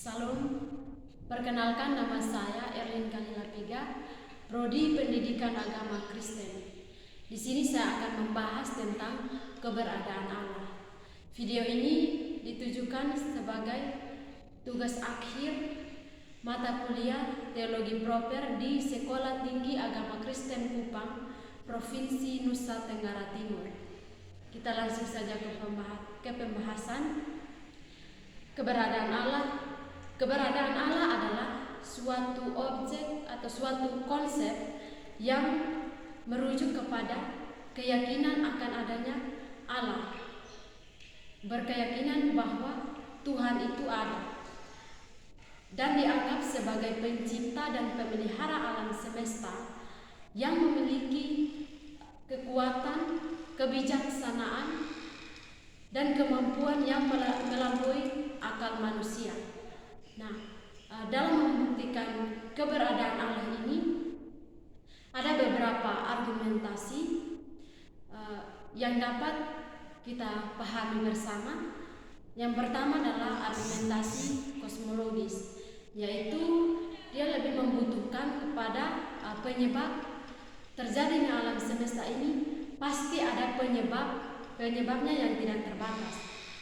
Salam, perkenalkan nama saya Erlin Kalilapiga, Prodi Pendidikan Agama Kristen. Di sini saya akan membahas tentang keberadaan Allah. Video ini ditujukan sebagai tugas akhir mata kuliah Teologi Proper di Sekolah Tinggi Agama Kristen Kupang, Provinsi Nusa Tenggara Timur. Kita langsung saja ke pembahasan keberadaan Allah. Keberadaan Allah adalah suatu objek atau suatu konsep yang merujuk kepada keyakinan akan adanya Allah. Berkeyakinan bahwa Tuhan itu ada dan dianggap sebagai pencipta dan pemelihara alam semesta yang memiliki kekuatan, kebijaksanaan, dan kemampuan yang melampaui akal manusia. Nah, dalam membuktikan keberadaan Allah ini ada beberapa argumentasi yang dapat kita pahami bersama. Yang pertama adalah argumentasi kosmologis, yaitu dia lebih membutuhkan kepada penyebab terjadinya alam semesta ini. Pasti ada penyebabnya yang tidak terbatas.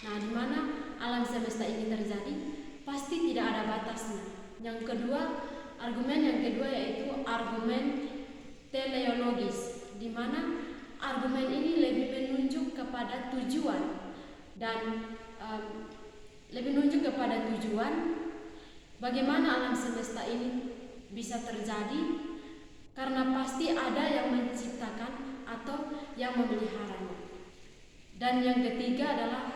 Nah, di mana alam semesta ini terjadi pasti tidak ada batasnya. Yang kedua, argumen yang kedua yaitu argumen teleologis, di mana argumen ini lebih menunjuk kepada tujuan dan bagaimana alam semesta ini bisa terjadi, karena pasti ada yang menciptakan atau yang memeliharanya. Dan yang ketiga adalah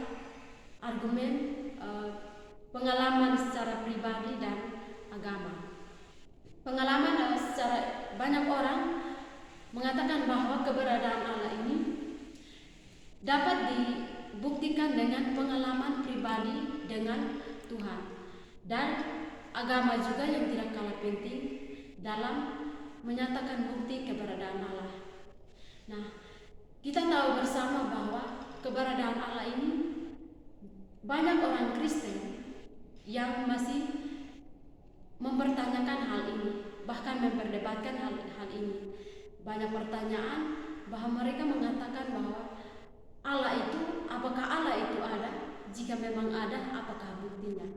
argumen pengalaman secara pribadi dan agama. Pengalaman secara banyak orang mengatakan bahwa keberadaan Allah ini dapat dibuktikan dengan pengalaman pribadi dengan Tuhan, dan agama juga yang tidak kalah penting dalam menyatakan bukti keberadaan Allah. Nah, kita tahu bersama bahwa keberadaan Allah ini banyak orang Kristen yang masih mempertanyakan hal ini, bahkan memperdebatkan hal ini. Banyak pertanyaan bahwa mereka mengatakan bahwa Allah itu, apakah Allah itu ada? Jika memang ada, apakah buktinya?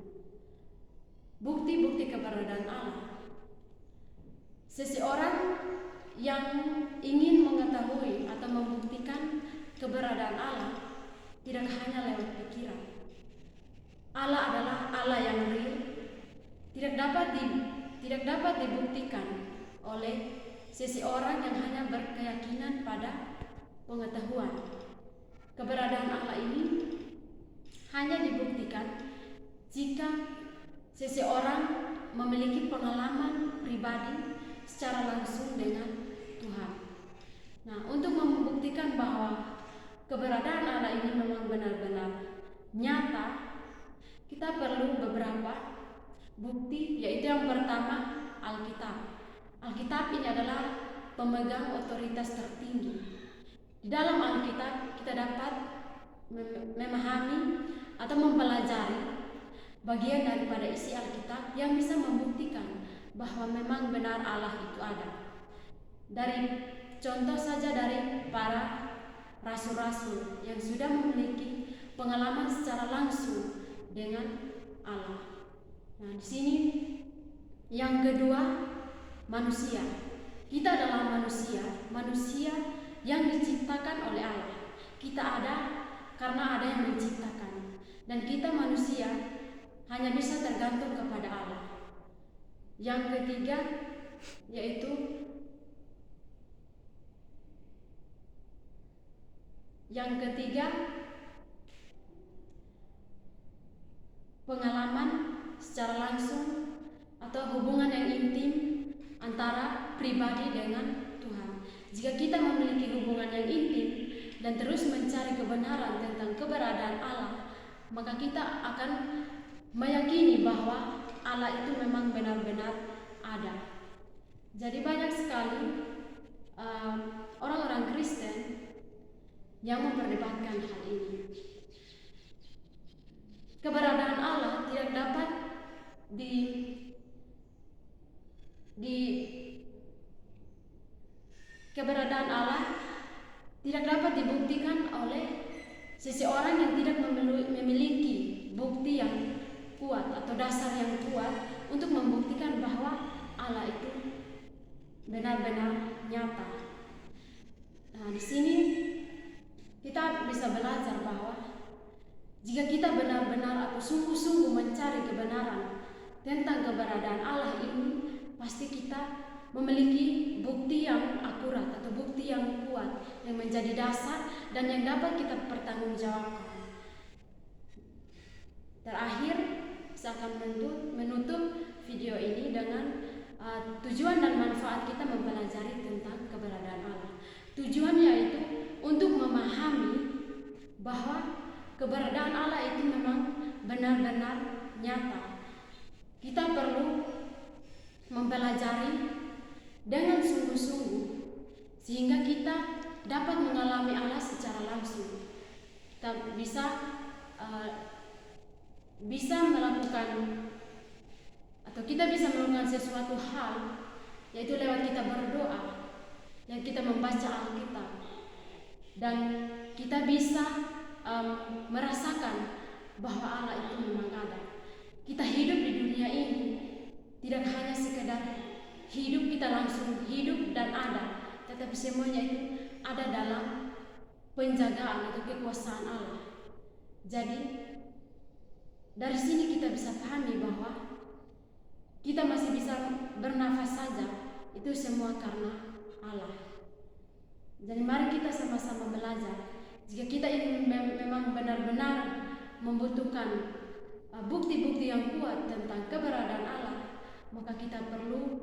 Bukti-bukti keberadaan Allah. Seseorang yang ingin mengetahui atau membuktikan keberadaan Allah tidak hanya lewat pikiran. Allah adalah Allah yang real, tidak dapat dibuktikan oleh seseorang yang hanya berkeyakinan pada pengetahuan. Keberadaan Allah ini hanya dibuktikan jika seseorang memiliki pengalaman pribadi secara langsung dengan Tuhan. Nah, untuk membuktikan bahwa keberadaan Allah ini memang benar-benar nyata, kita perlu beberapa bukti, yaitu yang pertama Alkitab. Alkitab ini adalah pemegang otoritas tertinggi. Di dalam Alkitab kita dapat memahami atau mempelajari bagian daripada isi Alkitab yang bisa membuktikan bahwa memang benar Allah itu ada. Dari contoh saja dari para rasul-rasul yang sudah memiliki pengalaman secara langsung dengan Allah. Nah, di sini yang kedua, manusia. Kita adalah manusia yang diciptakan oleh Allah. Kita ada karena ada yang menciptakan, dan kita manusia hanya bisa tergantung kepada Allah. Yang ketiga yaitu pengalaman secara langsung atau hubungan yang intim antara pribadi dengan Tuhan. Jika kita memiliki hubungan yang intim dan terus mencari kebenaran tentang keberadaan Allah, maka kita akan meyakini bahwa Allah itu memang benar-benar ada. Jadi banyak sekali orang-orang Kristen yang memperdebatkan hal ini. Keberadaan Allah tidak dapat kuat atau dasar yang kuat untuk membuktikan bahwa Allah itu benar-benar nyata. Nah, di sini kita bisa belajar bahwa jika kita benar-benar atau sungguh-sungguh mencari kebenaran tentang keberadaan Allah ini, pasti kita memiliki bukti yang akurat atau bukti yang kuat yang menjadi dasar dan yang dapat kita pertanggungjawabkan. Terakhir, saya akan menutup video ini dengan tujuan dan manfaat kita mempelajari tentang keberadaan Allah. Tujuannya itu untuk memahami bahwa keberadaan Allah itu memang benar-benar nyata. Kita perlu mempelajari dengan sungguh-sungguh sehingga kita dapat mengalami Allah secara langsung. Kita bisa melakukan atau kita bisa melakukan sesuatu hal, yaitu lewat kita berdoa, yang kita membaca Alkitab, dan kita bisa merasakan bahwa Allah itu memang ada. Kita hidup di dunia ini tidak hanya sekedar hidup kita langsung hidup dan ada, tetapi semuanya itu ada dalam penjagaan atau kekuasaan Allah. Jadi dari sini kita bisa pahami bahwa kita masih bisa bernafas saja, itu semua karena Allah. Jadi mari kita sama-sama belajar. Jika kita ingin memang benar-benar membutuhkan bukti-bukti yang kuat tentang keberadaan Allah, maka kita perlu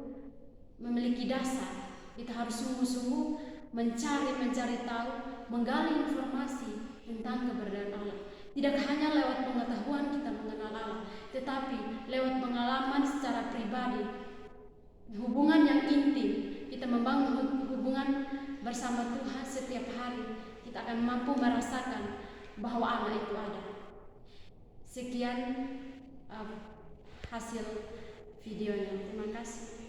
memiliki dasar. Kita harus sungguh-sungguh mencari tahu, menggali informasi tentang keberadaan Allah. Tidak hanya lewat pengetahuan kita mengenal Allah, tetapi lewat pengalaman secara pribadi, hubungan yang intim. Kita membangun hubungan bersama Tuhan setiap hari. Kita akan mampu merasakan bahwa Allah itu ada. Sekian hasil videonya. Terima kasih.